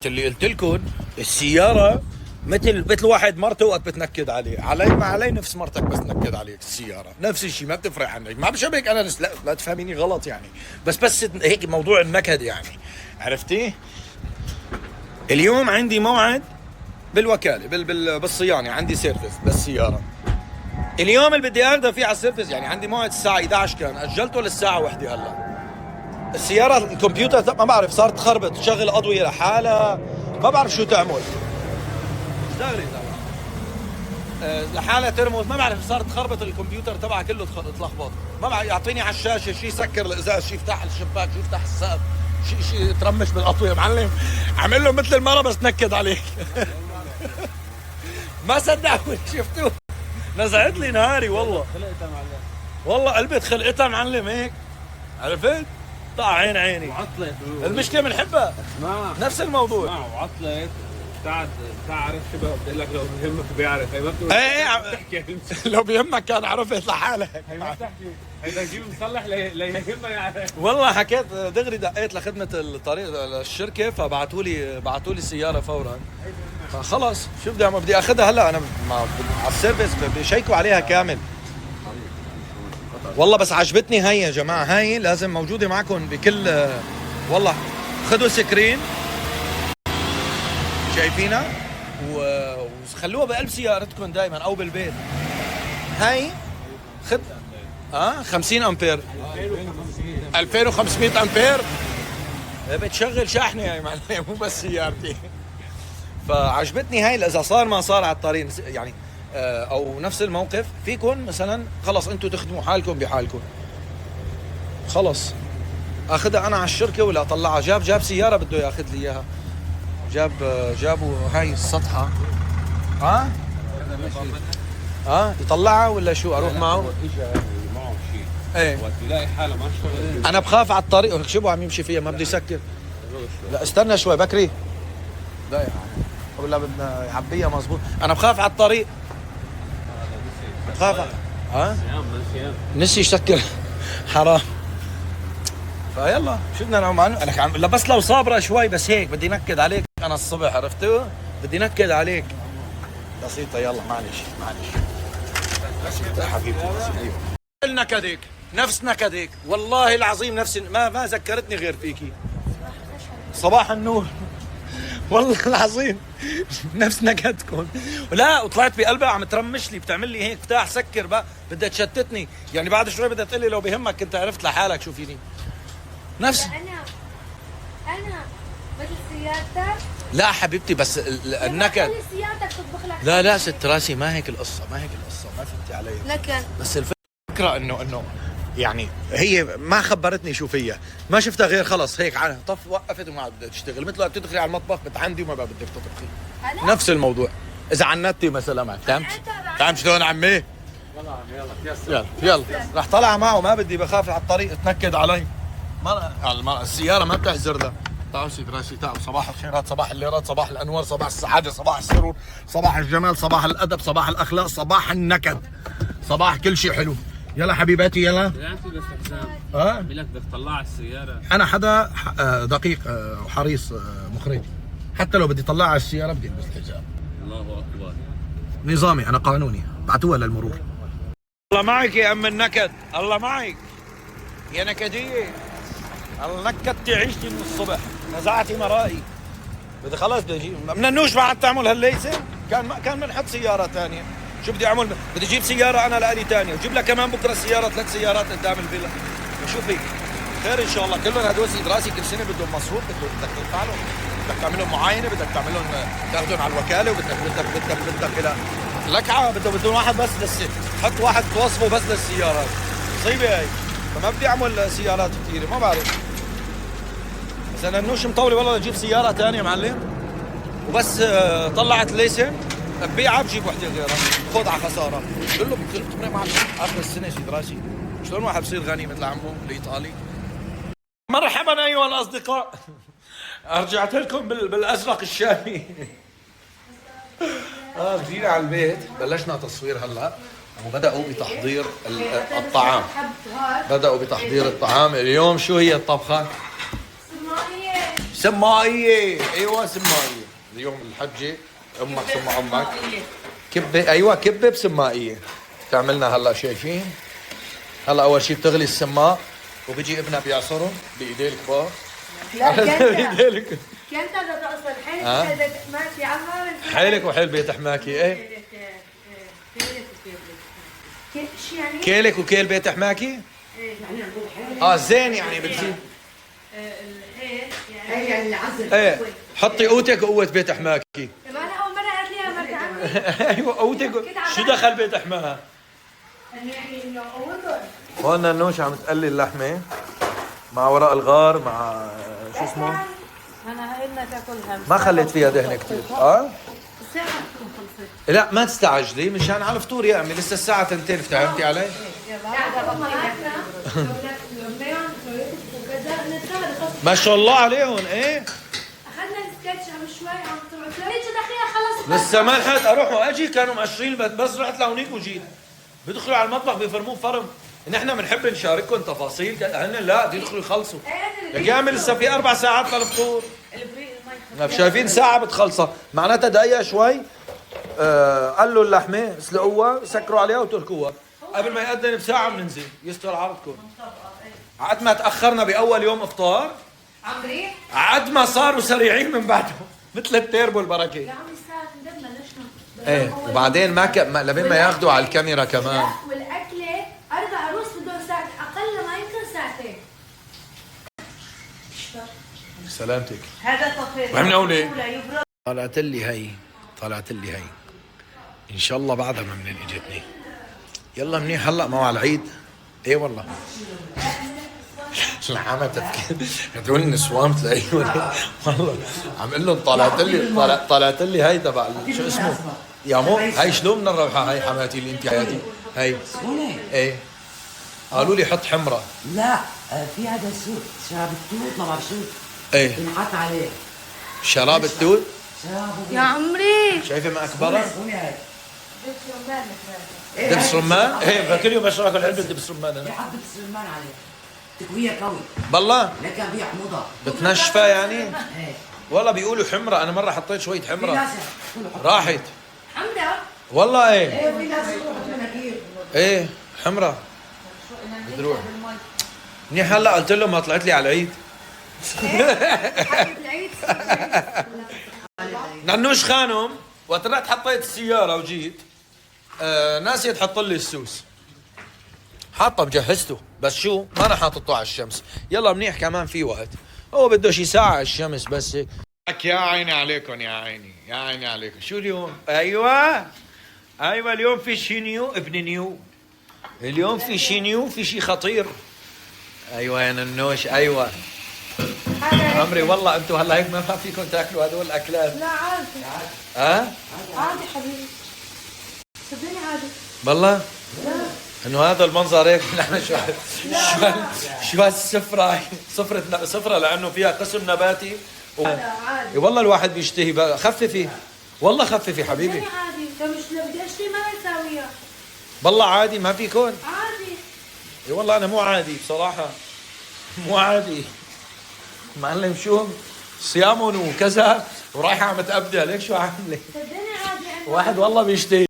اللي قلت لكم السيارة مثل واحد مرته وقت بتنكد عليه، علي ما علي نفس مرتك بس تنكد عليك السيارة، نفس الشيء ما بتفرق عنك، ما بشبهك انا لا تفهميني غلط يعني، بس هيك موضوع النكد يعني، عرفتي؟ اليوم عندي موعد بالوكالة بالصيانة، عندي سيرفيس بالسيارة. اليوم اللي بدي اخذه فيه على السيرفيس يعني عندي موعد الساعة 11 كان اجلته للساعة 1 هلا. السيارة الكمبيوتر ما بعرف صارت تخربط، تشغل أضوية لحالها، ما بعرف شو تعمل. اشتغلي طبعا لحالها ترمز، ما بعرف صارت تخربط الكمبيوتر تبعها كله تلخبط، ما بعرف يعطيني على الشاشة شيء يسكر الإزاز، شيء يفتح الشباك، شيء يفتح السقف، شيء ترمش بالأضوية. معلم عمل له مثل المرة بس نكد عليك. ما صدقوا شفتوه، نزعت لي نهاري والله. والله قلبت خلقتها معلم هيك، عرفت؟ طلع عيني وعطلت المشكله بنحبها. اسمع نفس الموضوع. اسمع وعطلت تعرف شبه بقول لك لو بيهمك بيعرف هي ما ايه بتحكي لو بيهمك كان عرفت لحالك. هي ما بتحكي هي بدك تجيب مصلح ليهمها يعرف. والله حكيت دغري دقيت لخدمه الطريق للشركه فبعثوا لي السياره فورا. فخلص شو بدي اعمل، بدي اخذها هلا انا على السيرفيس بيشيكوا عليها كامل. والله بس عجبتني هاي يا جماعه، هاي لازم موجوده معكم بكل. والله خذوا سكرين شايفينها وخلوها بقلب سيارتكم دائما او بالبيت. هاي خد 50 امبير 2500 امبير بتشغل شاحنه يا معلم، مو بس سيارتي. فعجبتني هاي، اذا صار ما صار على الطريق يعني او نفس الموقف فيكم مثلا خلص انتم تخدموا حالكم بحالكم، خلص اخذها انا على الشركه ولا اطلعها. جاب سياره بده ياخذ لي اياها، جابوا هاي السطحه يطلعها ولا شو اروح معه؟ اجى معه شيء ايه وقت يلاقي حاله ما اشتغل انا بخاف على الطريق شو عم يمشي فيها، ما بدي يسكر. لا استنى شوي بكري، لا ولا بدنا يعبيها مزبوط. انا بخاف على الطريق، بخاف نسي يسكر. حرام. فيلا شو بدنا نعمل انا بس لو صابره شوي بس هيك بدي نكد عليك انا الصبح، عرفتوا؟ بدي نكد عليك بسيطه. يلا معلش بسيطه حبيبتي بسيطه. نكدك نفس نكدك والله العظيم، نفس ما ذكرتني غير فيكي. صباح النور. والله العظيم نفس نكدكم. لا وطلعت بقلبها عم ترمش لي، بتعمل لي هيك افتح سكر بقى، بدها تشتتني يعني. بعد شوي بدها تقول لي لو بهمك كنت عرفت لحالك شو فيني. نفس انا مثل سيارتك. لا حبيبتي بس النكد. سيارتك تطبخ لك. لا ست راسي ما هيك القصه، ما فهمتي علي. لكن بس الفكره انه يعني هي ما خبرتني شو فيها، ما شفتها غير خلص هيك عنها طف وقفت وما بدها تشتغل، مثل ما بتدخلي على المطبخ بتعندي وما بدك تطبخي. نفس الموضوع اذا عنتي مثلا معك. فهمت شلون عمي؟ يلا رح طلع معه، ما بدي بخاف على الطريق تنكد علي. السياره ما بتحزر لها. تعالوا سيد راسي تعالوا. صباح الخيرات، صباح الليرات، صباح الانوار، صباح السعاده، صباح السرور، صباح الجمال، صباح الادب، صباح الاخلاق، صباح النكد، صباح كل شيء حلو. يلا حبيباتي يلا. انت باستخدام لك بدك تطلع السياره. انا حدا دقيق وحريص مخرج، حتى لو بدي طلع على السياره بدي البس الحجاب. الله اكبر. نظامي انا قانوني، بعتوها للمرور. الله معك يا ام النكد، الله معك يا نكديه. الله نكدتي عيشتي من الصبح، نزعتي مرائي. بدي خلاص بدي اجيب من النوش ما عاد تعمل هالليسه. كان بنحط سياره ثانيه. شو بدي اعمل؟ بدي اجيب سياره انا لالي ثانيه وجيب لك كمان بكره سياره، 3 سيارات قدام الفيلا. شو فيك؟ خير ان شاء الله. كلهم هدول سيد راسي كل سنه بدهم مصروف، بدك تدفع لهم، بدك تعمل لهم معاينه، بدك تعمل لهم تاخذهم على الوكاله، وبدك الى لكعه. بدهم واحد بس حط واحد توصفه بس للسيارات. مصيبه هاي. فما بدي اعمل سيارات كثيره، ما بعرف. بس انا النوش مطولي والله اجيب سياره ثانيه معلم، وبس طلعت ليسن ببيعها بجيب وحده غيرها، خذ على خساره. قل له بتمرق معك اخر السنه سيد راسي. شلون واحد بصير غني مثل عمه الايطالي؟ مرحبا ايها الاصدقاء. رجعت لكم بالازرق الشامي. جينا على البيت، بلشنا تصوير هلا وبداوا بتحضير الطعام. بداوا بتحضير الطعام. اليوم شو هي الطبخه؟ سمائية، ايوه سمائية. اليوم الحجة امك ثم امك. كبة، ايوه كبة بسمائية. تعملنا هلا شايفين؟ هلا اول شيء بتغلي السماء وبيجي ابنها بيعصره بايديه الكبار. لا بايديه الكبار. كنت بدي اقصد حيل ما في عمار. حيلك وحيل بيت حماكي، ايه؟ شو يعني؟ كيلك وكيل بيت حماكي؟ زين يعني بتزيد. الحيل يعني العزل. ايه حطي قوتك وقوة بيت حماكي. ما انا اول مرة قالت لي مرت عمي. ايوه قوتك. شو دخل بيت حماها؟ يعني انه قوتهم. هون نوش عم تقلي اللحمة مع ورق الغار مع شو اسمه؟ انا قلنا تاكلها. ما خليت فيها دهنة كثير. الساعة تكون خلصت. لا ما تستعجلي مشان على الفطور يا امي، لسه الساعة 2 فهمتي علي؟ ما شاء الله عليهم ايه؟ اخذنا السكتش قبل شوي عم طلعوا ليش دخيله خلص. لسه ما لحقت اروح واجي، كانوا مقشرين بس رحت لهونيك وجيت. بدخلوا على المطبخ بيفرموه فرم. نحن بنحب نشارككم تفاصيل، هن لا بيدخلوا يخلصوا. لك يا عمي لسه في 4 ساعات للفطور. شايفين ساعة بتخلصها، معناتها دقيقة شوي. قلوا اللحمة اسلقوها سكروا عليها وتركوها قبل ما يأذن بساعة بننزل. يستر عرضكم. عد ما تأخرنا بأول يوم إفطار عمري عد ما صاروا سريعين من بعده مثل التيربو البركة. يا عمي الساعة تندمنا ليش ايه وبعدين لبين ما ياخذوا على الكاميرا كمان. والأكلة 4 عروس بدهم ساعة أقل ما يمكن ساعتين. سلامتك. هذا تطهير. وعمنا أولي طلعت لي هي إن شاء الله بعدها ما منين إجتني. يلا منيح هلا ما هو على العيد. ايه والله العامة هدول النسوان تلاقيهم والله عم اقول لهم طلعت لي هي تبع شو اسمه يا مو هي شلون من الروحة هي حماتي اللي انت حياتي هي ايه قالوا لي حط حمرة. لا في هذا السوق شراب التوت ما بعرف شو ايه بنحط عليه شراب التوت. يا عمري شايفه ما اكبرها ايه دبس رمان. ايه كل يوم بشرب اكل علبة دبس رمان انا. بحط دبس رمان عليه تقوية قوي بالله لكن بيحمضها بتنشفى يعني. ايه والله بيقولوا حمرة، انا مرة حطيت شوية في حمرة ناس يقولوا حط راحت حمدة. والله. ايه ايه في ناس يقولوا حط مناكير ايه حمرة بتروح منيح. هلا قلت لهم ما طلعت لي على العيد. حقة العيد. نعنوش خانم وقت رحت حطيت السيارة وجيت ناسية تحط لي السوس. حاطه مجهزته بس شو ما انا حاططه على الشمس. يلا منيح كمان في وقت، هو بده شي ساعة على الشمس بس هيك. يا عيني عليكم يا عيني عليكم. شو اليوم؟ ايوه اليوم في شي نيو ابن نيو. اليوم في شي نيو، في شي خطير. ايوه يا ننوش ايوه عمري. والله انتم هلا هيك ما فيكم تاكلوا هدول الاكلات. لا عادي. عادي حبيبي صدقني عادي. بالله انه هذا المنظر هيك نحن شو هالسفرة سفرة لانه فيها قسم نباتي عادي. والله الواحد بيشتهي بقى. خففي والله خففي حبيبي. صدقني عادي. انت مش لو بدي اشتري ما نساويها. بالله عادي ما فيكون. عادي. والله انا مو عادي بصراحة، مو عادي. معلم شو صيام وكذا ورايحة عم تأبدل هيك شو عاملة. صدقني عادي. واحد والله بيشتهي.